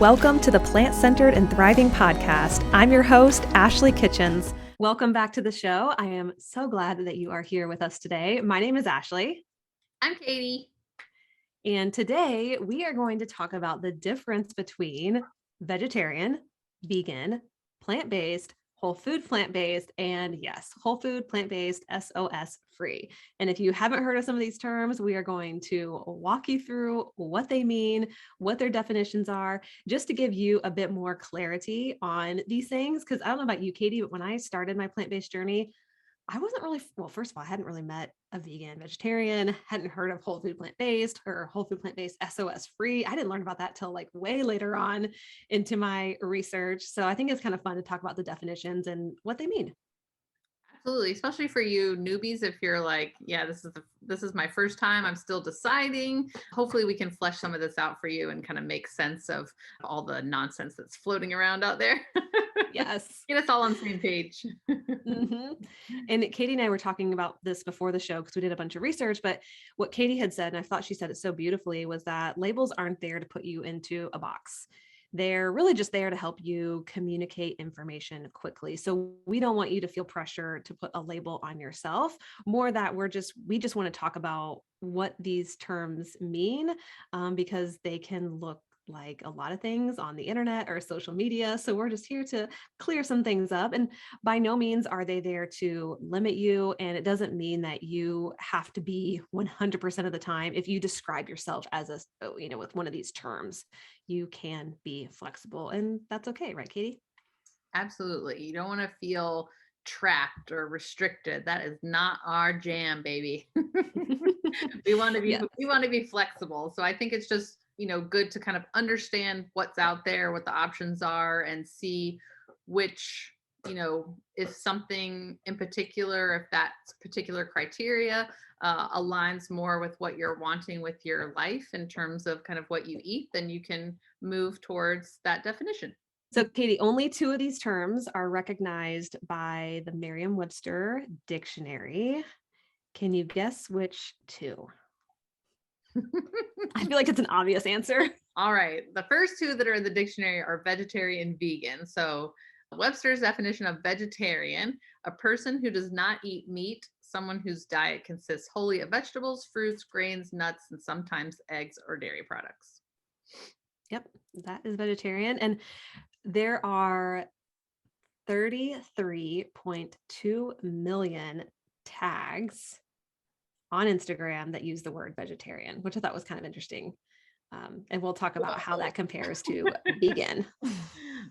Welcome to the Plant-Centered and Thriving podcast. I'm your host, Ashley Kitchens. Welcome back to the show. I am so glad that you are here with us today. My name is Ashley. I'm Katie. And today we are going to talk about the difference between vegetarian, vegan, plant-based, whole food plant-based, and yes, whole food plant-based, SOS free. And if you haven't heard of some of these terms, we are going to walk you through what they mean, what their definitions are, just to give you a bit more clarity on these things. Because I don't know about you, Katie, but when I started my plant-based journey, I wasn't really, well, first of all, I hadn't really met a vegan vegetarian, hadn't heard of whole food plant-based or whole food plant-based SOS free. I didn't learn about that till like way later on into my research. So I think it's kind of fun to talk about the definitions and what they mean. Absolutely, especially for you newbies. If you're like, yeah, this is my first time, I'm still deciding. Hopefully we can flesh some of this out for you and kind of make sense of all the nonsense that's floating around out there. Yes. Get us all on the same page. Mm-hmm. And Katie and I were talking about this before the show because we did a bunch of research, but what Katie had said, and I thought she said it so beautifully, was that labels aren't there to put you into a box. They're really just there to help you communicate information quickly. So we don't want you to feel pressure to put a label on yourself, more that we just want to talk about what these terms mean, because they can look like a lot of things on the internet or social media. So we're just here to clear some things up. And by no means are they there to limit you. And it doesn't mean that you have to be 100% of the time. If you describe yourself as with one of these terms, you can be flexible, and that's okay. Right, Katie? Absolutely. You don't want to feel trapped or restricted. That is not our jam, baby. We want to be, Yeah. we want to be flexible. So I think it's just, good to kind of understand what's out there, what the options are, and see which, if something in particular, if that particular criteria aligns more with what you're wanting with your life in terms of kind of what you eat, then you can move towards that definition. So, Katie, only two of these terms are recognized by the Merriam-Webster dictionary. Can you guess which two? I feel like it's an obvious answer. All right. The first two that are in the dictionary are vegetarian, vegan. So Webster's definition of vegetarian, a person who does not eat meat, someone whose diet consists wholly of vegetables, fruits, grains, nuts, and sometimes eggs or dairy products. Yep, that is vegetarian. And there are 33.2 million tags on Instagram that use the word vegetarian, which I thought was kind of interesting. And we'll talk about how that compares to vegan.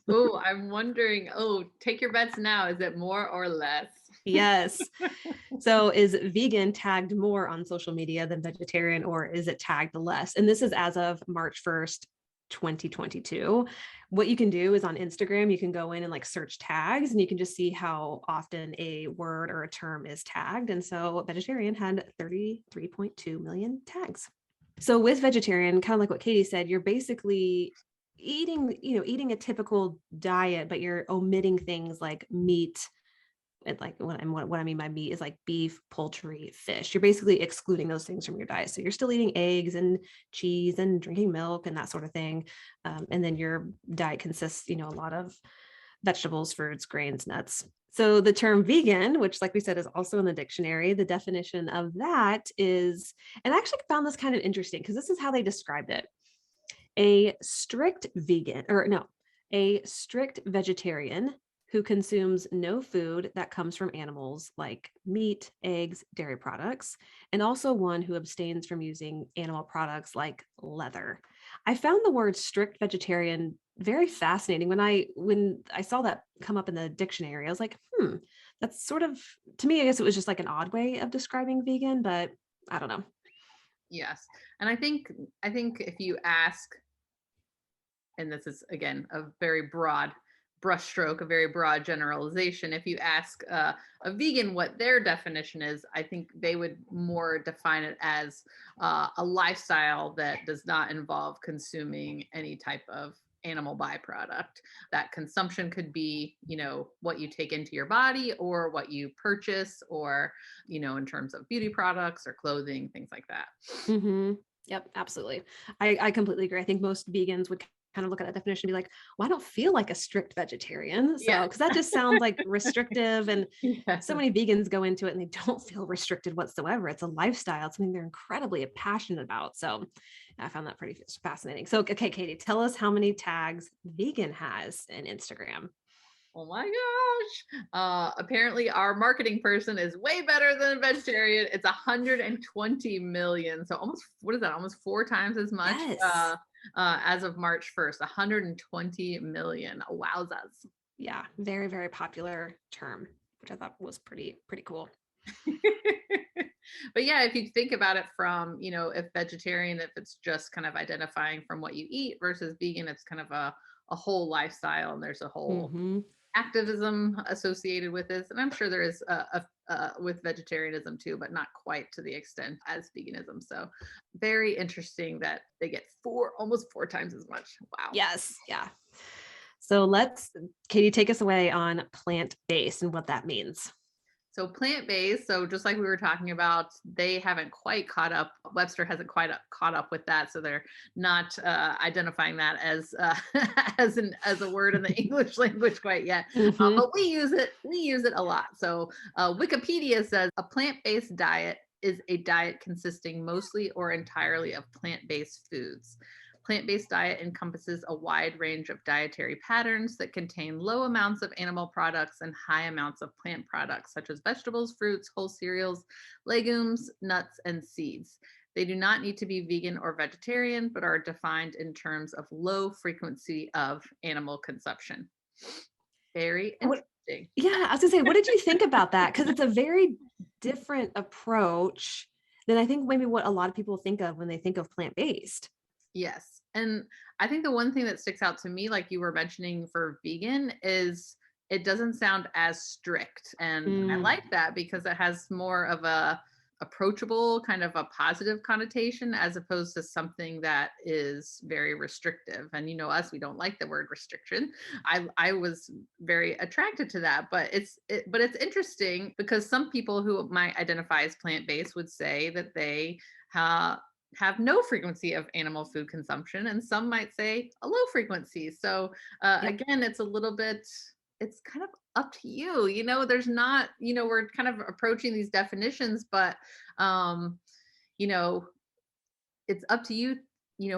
Oh, I'm wondering, take your bets now. Is it more or less? Yes. So is vegan tagged more on social media than vegetarian, or is it tagged less? And this is as of March 1st, 2022. What you can do is on Instagram, you can go in and like search tags and you can just see how often a word or a term is tagged. And so vegetarian had 33.2 million tags. So with vegetarian, kind of like what Katie said, you're basically eating a typical diet, but you're omitting things like meat. And like what I mean by meat is like beef, poultry, fish. You're basically excluding those things from your diet. So you're still eating eggs and cheese and drinking milk and that sort of thing. And then your diet consists, a lot of vegetables, fruits, grains, nuts. So the term vegan, which like we said is also in the dictionary, the definition of that is, and I actually found this kind of interesting because this is how they described it. A strict vegetarian who consumes no food that comes from animals like meat, eggs, dairy products, and also one who abstains from using animal products like leather. I found the word strict vegetarian very fascinating. When I saw that come up in the dictionary, I was like, that's sort of, to me, I guess it was just like an odd way of describing vegan, but I don't know. Yes. And I think if you ask, and this is again a very broad brushstroke, a very broad generalization. If you ask a vegan what their definition is, I think they would more define it as a lifestyle that does not involve consuming any type of animal byproduct. That consumption could be, what you take into your body or what you purchase, or, in terms of beauty products or clothing, things like that. Mm-hmm. Yep, absolutely. I completely agree. I think most vegans would kind of look at that definition and be like, well, I don't feel like a strict vegetarian. So, Yeah. because that just sounds like restrictive, and Yes. so many vegans go into it and they don't feel restricted whatsoever. It's a lifestyle. It's something they're incredibly passionate about. So I found that pretty fascinating. So, okay, Katie, tell us how many tags vegan has in Instagram. Oh my gosh. Apparently our marketing person is way better than a vegetarian. It's 120 million. So almost, what is that? Almost 4 times as much Yes. as of March 1st, 120 million. Wowzas. Yeah. Very, very popular term, which I thought was pretty cool. But yeah, if you think about it from, if vegetarian, if it's just kind of identifying from what you eat versus vegan, it's kind of a whole lifestyle, and there's a whole Mm-hmm. activism associated with this. And I'm sure there is with vegetarianism too, but not quite to the extent as veganism. So very interesting that they get almost 4 times as much. Wow. Yes. Yeah. So Katie, take us away on plant-based and what that means. So plant-based, so just like we were talking about, they haven't quite caught up. Webster hasn't quite caught up with that, so they're not identifying that as as a word in the English language quite yet. Mm-hmm. But we use it. We use it a lot. So Wikipedia says a plant-based diet is a diet consisting mostly or entirely of plant-based foods. Plant-based diet encompasses a wide range of dietary patterns that contain low amounts of animal products and high amounts of plant products, such as vegetables, fruits, whole cereals, legumes, nuts, and seeds. They do not need to be vegan or vegetarian, but are defined in terms of low frequency of animal consumption. Very interesting. Yeah, I was gonna say, what did you think about that? Because it's a very different approach than I think maybe what a lot of people think of when they think of plant-based. Yes. And I think the one thing that sticks out to me, like you were mentioning for vegan, is it doesn't sound as strict. And I like that because it has more of a approachable kind of a positive connotation as opposed to something that is very restrictive. And us, we don't like the word restriction. I was very attracted to that, but it's interesting because some people who might identify as plant-based would say that they have no frequency of animal food consumption, and some might say a low frequency. So Yep. again, it's a little bit, it's kind of up to you. There's not, we're kind of approaching these definitions, but you know, it's up to you,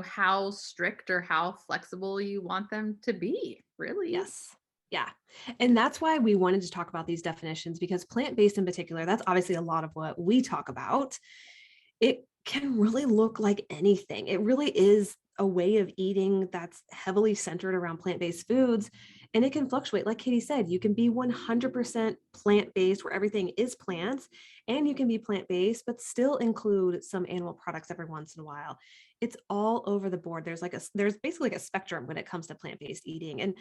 how strict or how flexible you want them to be, really. Yes. Yeah. And that's why we wanted to talk about these definitions, because plant-based in particular, that's obviously a lot of what we talk about. It can really look like anything. It really is a way of eating that's heavily centered around plant-based foods. And it can fluctuate. Like Katie said, you can be 100% plant-based where everything is plants, and you can be plant-based, but still include some animal products every once in a while. It's all over the board. There's basically like a spectrum when it comes to plant-based eating. And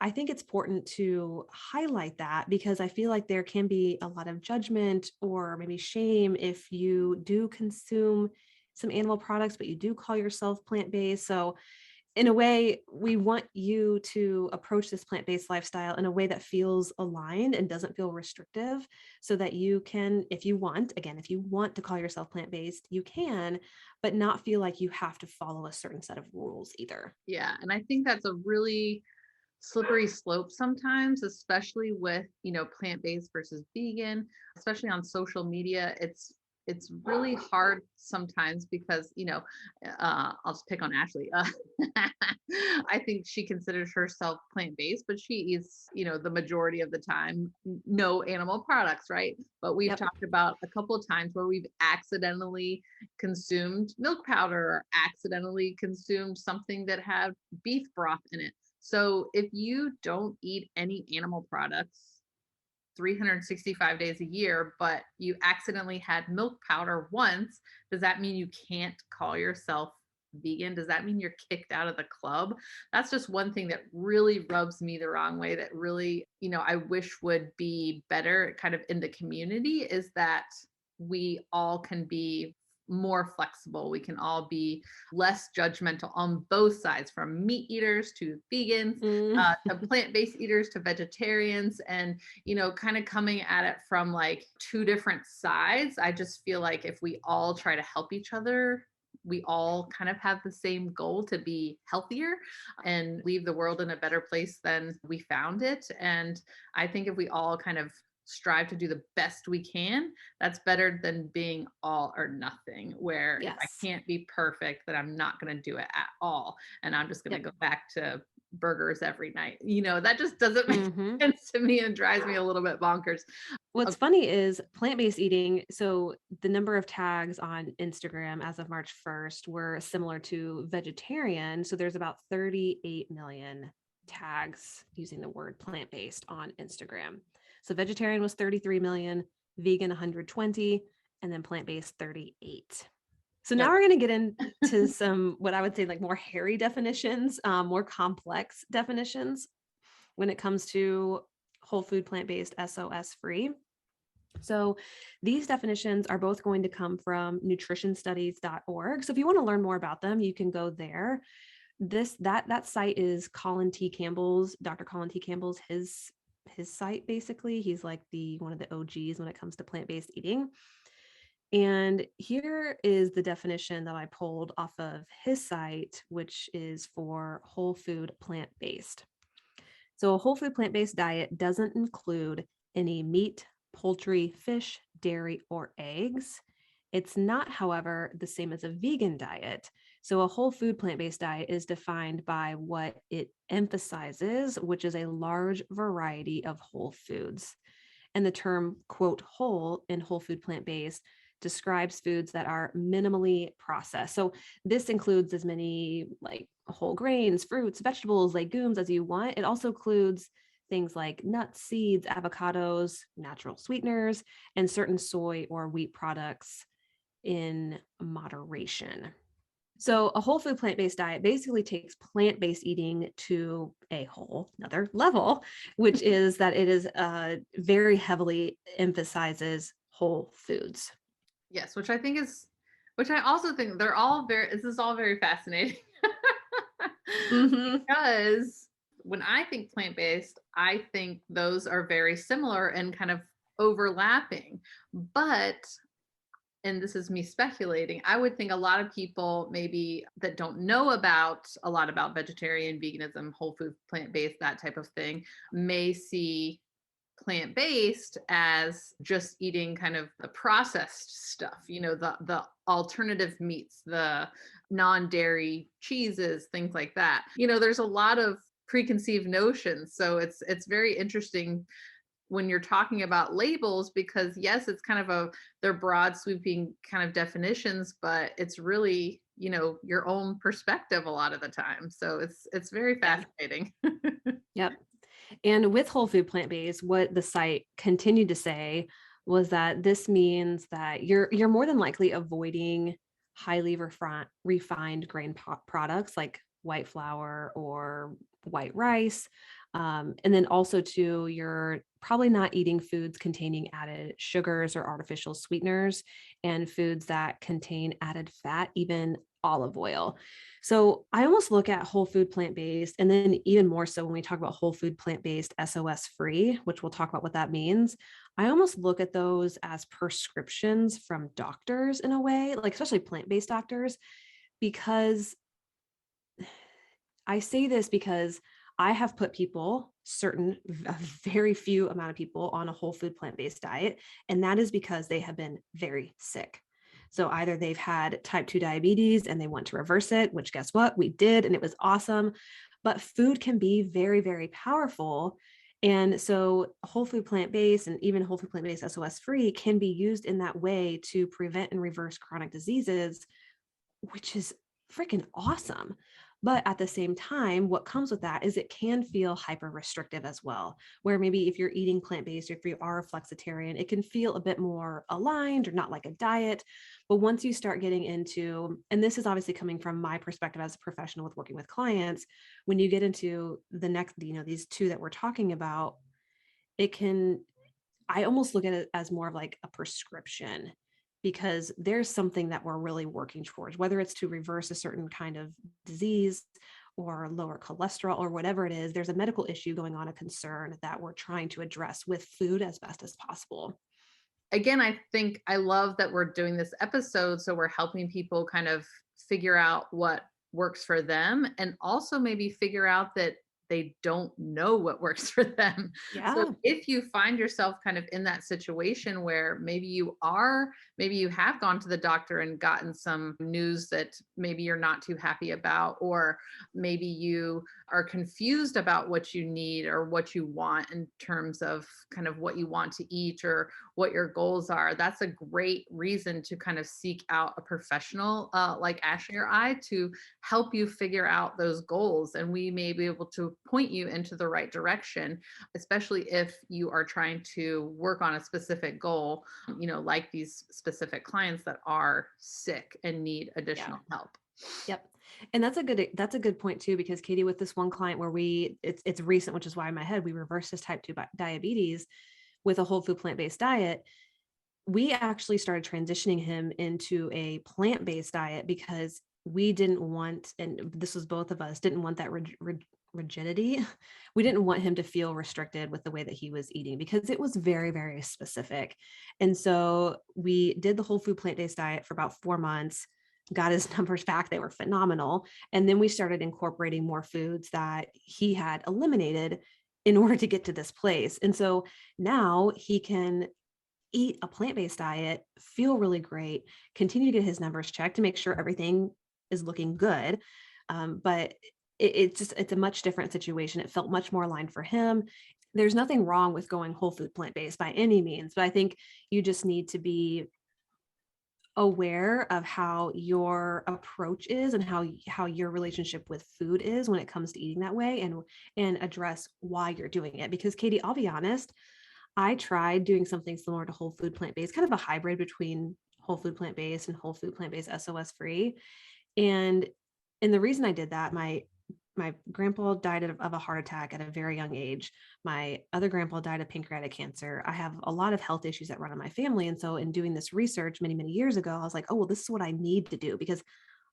I think it's important to highlight that, because I feel like there can be a lot of judgment or maybe shame if you do consume some animal products, but you do call yourself plant-based. So in a way, we want you to approach this plant-based lifestyle in a way that feels aligned and doesn't feel restrictive, so that you can, if you want to call yourself plant-based, you can, but not feel like you have to follow a certain set of rules either. Yeah. And I think that's a really slippery slope sometimes, especially with, plant-based versus vegan, especially on social media. It's really hard sometimes because, I'll just pick on Ashley. I think she considers herself plant-based, but she eats, the majority of the time, no animal products, right? But we've Yep. talked about a couple of times where we've accidentally consumed milk powder or accidentally consumed something that had beef broth in it. So if you don't eat any animal products 365 days a year, but you accidentally had milk powder once, does that mean you can't call yourself vegan? Does that mean you're kicked out of the club? That's just one thing that really rubs me the wrong way, that really, I wish would be better kind of in the community, is that we all can be more flexible. We can all be less judgmental on both sides, from meat eaters to vegans, to plant-based eaters to vegetarians, and kind of coming at it from like two different sides. I just feel like if we all try to help each other, we all kind of have the same goal to be healthier and leave the world in a better place than we found it. And I think if we all kind of strive to do the best we can, that's better than being all or nothing, where if I Yes. can't be perfect, then I'm not going to do it at all. And I'm just going to Yep. go back to burgers every night. That just doesn't make Hmm. sense to me and drives me a little bit bonkers. What's Of funny is plant-based eating. So the number of tags on Instagram as of March 1st were similar to vegetarian. So there's about 38 million tags using the word plant-based on Instagram. So vegetarian was 33 million, vegan 120, and then plant-based 38. So now Yep. we're going to get into some, what I would say, like more hairy definitions, more complex definitions when it comes to whole food, plant-based, SOS free. So these definitions are both going to come from nutritionstudies.org. So if you want to learn more about them, you can go there. That site is Colin T. Campbell's, Dr. Colin T. Campbell's, his site basically. He's like one of the OGs when it comes to plant-based eating. And here is the definition that I pulled off of his site, which is for whole food plant-based. So a whole food plant-based diet doesn't include any meat, poultry, fish, dairy, or eggs. It's not, however, the same as a vegan diet. So a whole food plant-based diet is defined by what it emphasizes, which is a large variety of whole foods. And the term, quote, whole in whole food plant-based describes foods that are minimally processed. So this includes as many like whole grains, fruits, vegetables, legumes as you want. It also includes things like nuts, seeds, avocados, natural sweeteners, and certain soy or wheat products in moderation. So a whole food plant-based diet basically takes plant-based eating to a whole another level, which is that it is very heavily emphasizes whole foods. Yes, which I also think this is all very fascinating. Mm-hmm. Because when I think plant-based, I think those are very similar and kind of overlapping. But, and this is me speculating, I would think a lot of people maybe that don't know about a lot about vegetarian, veganism, whole food, plant-based, that type of thing, may see plant-based as just eating kind of the processed stuff, the alternative meats, the non-dairy cheeses, things like that. There's a lot of preconceived notions. So it's very interesting when you're talking about labels, because yes, it's kind of they're broad sweeping kind of definitions, but it's really, your own perspective a lot of the time. So it's very Yeah. fascinating. Yep. And with whole food plant-based, what the site continued to say was that this means that you're more than likely avoiding highly refined grain products like white flour or white rice. And then also too, you're probably not eating foods containing added sugars or artificial sweeteners and foods that contain added fat, even olive oil. So I almost look at whole food plant-based, and then even more so when we talk about whole food plant-based SOS free, which we'll talk about what that means. I almost look at those as prescriptions from doctors in a way, like especially plant-based doctors, because I say this because I have put a very few amount of people on a whole food plant-based diet. And that is because they have been very sick. So either they've had type 2 diabetes and they want to reverse it, which guess what? We did, and it was awesome. But food can be very, very powerful. And so whole food plant-based and even whole food plant-based SOS free can be used in that way to prevent and reverse chronic diseases, which is freaking awesome. But at the same time, what comes with that is it can feel hyper restrictive as well, where maybe if you're eating plant-based or if you are a flexitarian, it can feel a bit more aligned or not like a diet. But once you start getting into, and this is obviously coming from my perspective as a professional with working with clients, when you get into the next, these two that we're talking about, I almost look at it as more of like a prescription, because there's something that we're really working towards, whether it's to reverse a certain kind of disease or lower cholesterol or whatever it is. There's a medical issue going on, a concern that we're trying to address with food as best as possible. Again, I think I love that we're doing this episode. So we're helping people kind of figure out what works for them, and also maybe figure out that they don't know what works for them. So Yeah. if you find yourself kind of in that situation where maybe you have gone to the doctor and gotten some news that maybe you're not too happy about, or maybe you are confused about what you need or what you want in terms of kind of what you want to eat or what your goals are, that's a great reason to kind of seek out a professional like Ashley or I to help you figure out those goals. And we may be able to point you into the right direction, especially if you are trying to work on a specific goal, like these specific clients that are sick and need Yeah. additional help. Yep. And that's a good point too, because Katie, with this one client where it's recent, which is why in my head we reversed his type 2 diabetes with a whole food plant-based diet. We actually started transitioning him into a plant-based diet because we didn't want, and this was both of us, didn't want that rigidity. We didn't want him to feel restricted with the way that he was eating because it was very, very specific. And so we did the whole food plant-based diet for about 4 months, got his numbers back. They were phenomenal. And then we started incorporating more foods that he had eliminated in order to get to this place. And so now he can eat a plant-based diet, feel really great, continue to get his numbers checked to make sure everything is looking good. But it's a much different situation. It felt much more aligned for him. There's nothing wrong with going whole food plant-based by any means, but I think you just need to be aware of how your approach is and how your relationship with food is when it comes to eating that way, and address why you're doing it. Because Katie, I'll be honest, I tried doing something similar to whole food plant-based, kind of a hybrid between whole food plant-based and whole food plant-based SOS free. And the reason I did that, my grandpa died of a heart attack at a very young age. My other grandpa died of pancreatic cancer. I have a lot of health issues that run in my family. And so in doing this research many, many years ago, I was like, oh, well, this is what I need to do because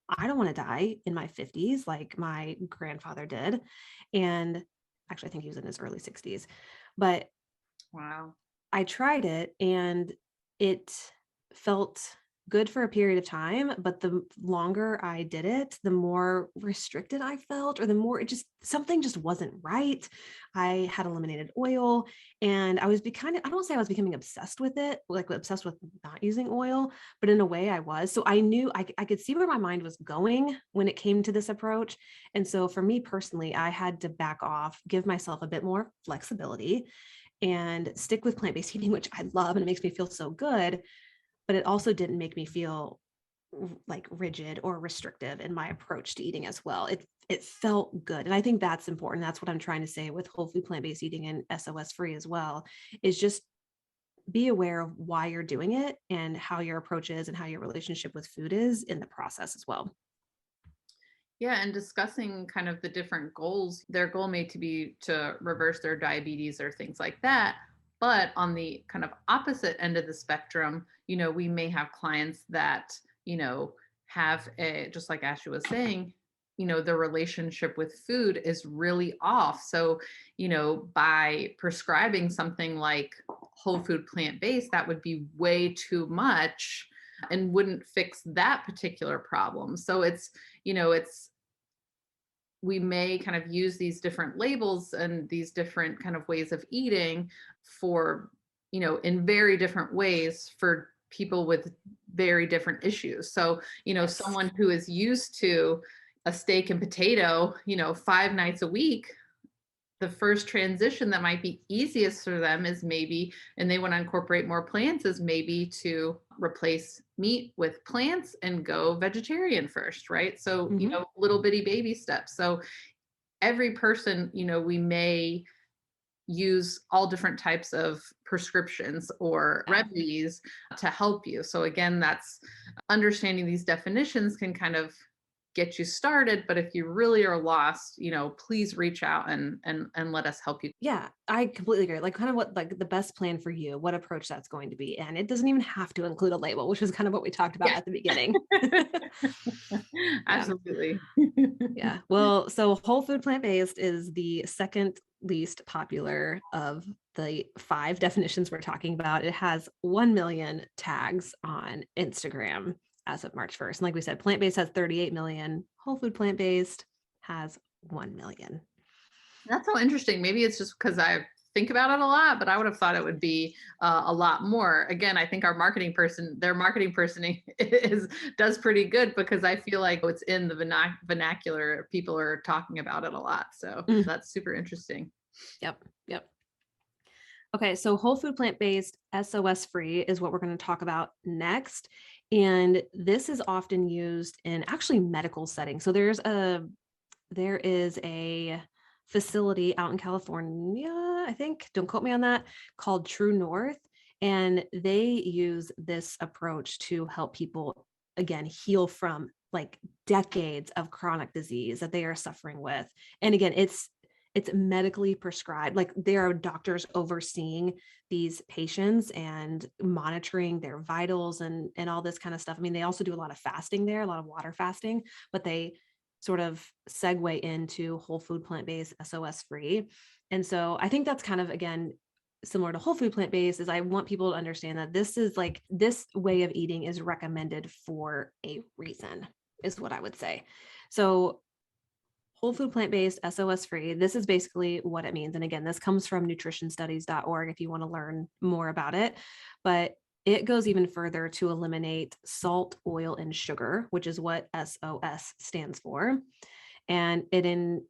I don't want to die in my 50s like my grandfather did. And actually, I think he was in his early 60s. But Wow. I tried it and it felt good for a period of time, but the longer I did it, the more restricted I felt, or the more something just wasn't right. I had eliminated oil and I was I don't say I was becoming obsessed with it, like obsessed with not using oil, but in a way I was. So I knew I could see where my mind was going when it came to this approach. And so for me personally, I had to back off, give myself a bit more flexibility and stick with plant-based eating, which I love and it makes me feel so good, but it also didn't make me feel like rigid or restrictive in my approach to eating as well. It felt good. And I think that's important. That's what I'm trying to say with whole food plant-based eating and SOS free as well, is just be aware of why you're doing it and how your approach is and how your relationship with food is in the process as well. Yeah, and discussing kind of the different goals. Their goal may to be to reverse their diabetes or things like that. But on the kind of opposite end of the spectrum, we may have clients that, have just like Ashley was saying, the relationship with food is really off. So, by prescribing something like whole food plant-based, that would be way too much and wouldn't fix that particular problem. So it's we may kind of use these different labels and these different kind of ways of eating for, in very different ways for people with very different issues. So, Yes. someone who is used to a steak and potato, 5 nights a week, the first transition that might be easiest for them is maybe, and they want to incorporate more plants, is maybe to replace meat with plants and go vegetarian first, right? So, Mm-hmm. little bitty baby steps. So every person, we may use all different types of prescriptions or Yeah. remedies to help you. So again, that's understanding these definitions can kind of get you started, but if you really are lost, please reach out and let us help you. Yeah, I completely agree. Like kind of what like the best plan for you, what approach that's going to be. And it doesn't even have to include a label, which is kind of what we talked about Yeah. at the beginning. Yeah. Absolutely. Yeah. Well, so whole food plant-based is the second least popular of the 5 definitions we're talking about. It has 1 million tags on Instagram. as of March 1st. And like we said, plant-based has 38 million, whole food plant-based has 1 million. That's so interesting. Maybe it's just because I think about it a lot, but I would have thought it would be a lot more. Again, I think their marketing person does pretty good, because I feel like it's in the vernacular. People are talking about it a lot. So that's super interesting. Yep. Okay, so whole food plant-based SOS free is what we're going to talk about next. And this is often used in actually medical settings. So there is a facility out in California, I think, don't quote me on that, called True North. And they use this approach to help people, again, heal from like decades of chronic disease that they are suffering with. And again, it's medically prescribed. Like there are doctors overseeing these patients and monitoring their vitals and all this kind of stuff. I mean, they also do a lot of fasting there, a lot of water fasting, but they sort of segue into whole food plant-based SOS free. And so I think that's kind of, again, similar to whole food plant-based, is I want people to understand that this is like, this way of eating is recommended for a reason, is what I would say. So whole food plant-based SOS free, this is basically what it means. And again, this comes from nutritionstudies.org if you want to learn more about it. But it goes even further to eliminate salt, oil, and sugar, which is what SOS stands for. And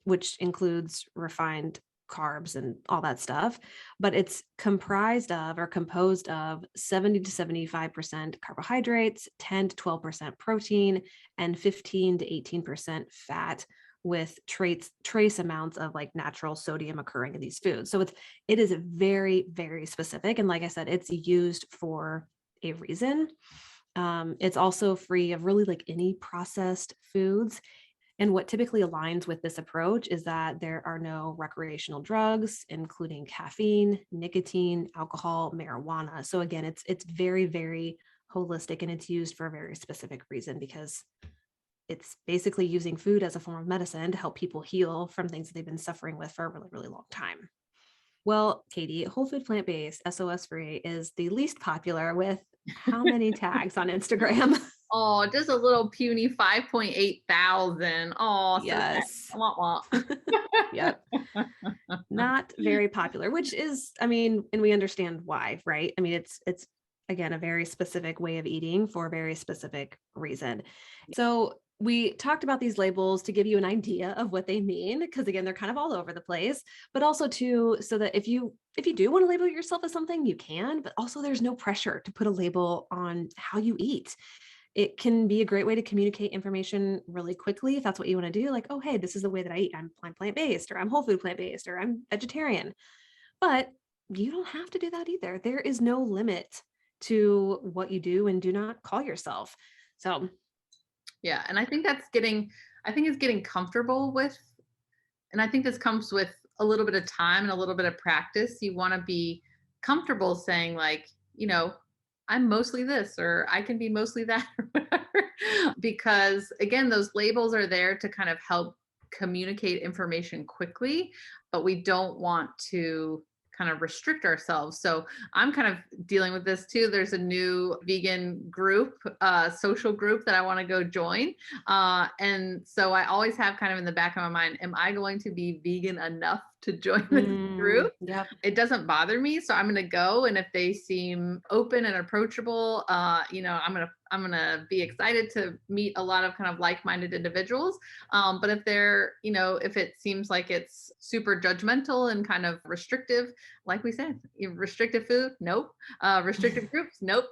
which includes refined carbs and all that stuff, but it's composed of 70 to 75% carbohydrates, 10 to 12% protein, and 15 to 18% fat, with trace amounts of like natural sodium occurring in these foods. So it is very, very specific. And like I said, it's used for a reason. It's also free of really like any processed foods. And what typically aligns with this approach is that there are no recreational drugs, including caffeine, nicotine, alcohol, marijuana. So again, it's very, very holistic, and it's used for a very specific reason, because it's basically using food as a form of medicine to help people heal from things that they've been suffering with for a really, really long time. Well, Katie, whole food plant-based SOS free is the least popular, with how many tags on Instagram? Oh, just a little puny 5.8 thousand. Oh, Yes. so wah, wah. Yep. Not very popular, which is, I mean, and we understand why, right? I mean, it's again, a very specific way of eating for a very specific reason. So we talked about these labels to give you an idea of what they mean, because again, they're kind of all over the place, but also so that if you do want to label yourself as something, you can, but also there's no pressure to put a label on how you eat. It can be a great way to communicate information really quickly if that's what you want to do. Like, oh, hey, this is the way that I eat. I'm plant-based, or I'm whole food plant-based, or I'm vegetarian. But you don't have to do that either. There is no limit to what you do and do not call yourself. So yeah, and I think it's getting comfortable with, and I think this comes with a little bit of time and a little bit of practice. You want to be comfortable saying, like, I'm mostly this, or I can be mostly that, or whatever. Because again, those labels are there to kind of help communicate information quickly, but we don't want to kind of restrict ourselves. So I'm kind of dealing with this too. There's a new vegan group, social group that I want to go join. And so I always have kind of in the back of my mind, am I going to be vegan enough to join this group? Yep. It doesn't bother me. So I'm going to go. And if they seem open and approachable, I'm going to be excited to meet a lot of kind of like-minded individuals. But if if it seems like it's super judgmental and kind of restrictive, like we said, restrictive food, nope. Restrictive groups, nope.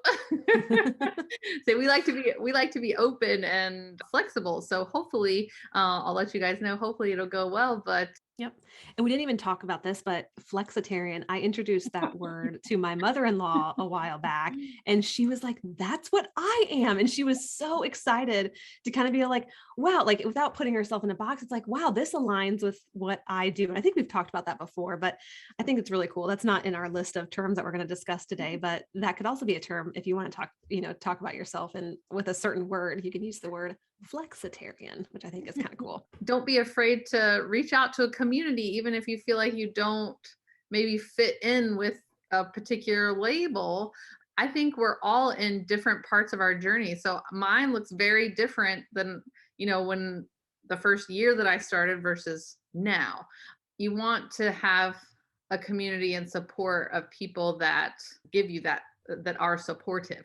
So we like to be open and flexible. So hopefully, I'll let you guys know. Hopefully it'll go well. But yep. And we didn't even talk about this, but Flexitarian, I introduced that word to my mother-in-law a while back, and she was like, that's what I am. And she was so excited to kind of be like, wow, like without putting herself in a box, it's like, wow, this aligns with what I do. And I think we've talked about that before, but I think it's really cool. That's not in our list of terms that we're going to discuss today, but that could also be a term if you want to talk about yourself, and with a certain word, you can use the word Flexitarian, which I think is kind of cool. Don't be afraid to reach out to a community, even if you feel like you don't maybe fit in with a particular label. I think we're all in different parts of our journey. So mine looks very different than, when the first year that I started versus now. You want to have a community and support of people that give you that are supportive.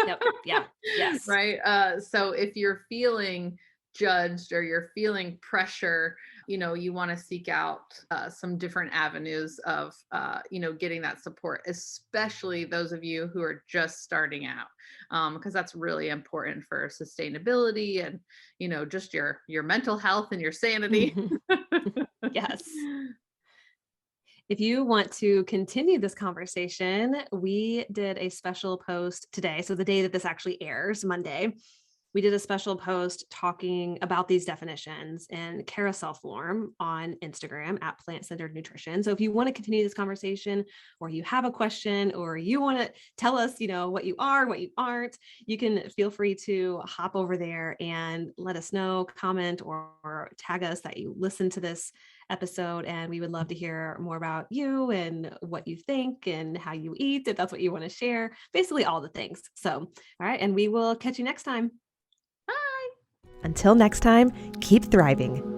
Yep. Yeah. Yes. Right. So if you're feeling judged or you're feeling pressure, you want to seek out some different avenues of, getting that support, especially those of you who are just starting out, because that's really important for sustainability and, just your mental health and your sanity. Yes. If you want to continue this conversation, we did a special post today. So the day that this actually airs, Monday, we did a special post talking about these definitions in carousel form on Instagram at Plant Centered Nutrition. So if you want to continue this conversation, or you have a question, or you want to tell us, what you are, what you aren't, you can feel free to hop over there and let us know, comment, or tag us that you listen to this episode. And we would love to hear more about you and what you think and how you eat, if that's what you want to share, basically all the things. So, all right. And we will catch you next time. Bye. Until next time, keep thriving.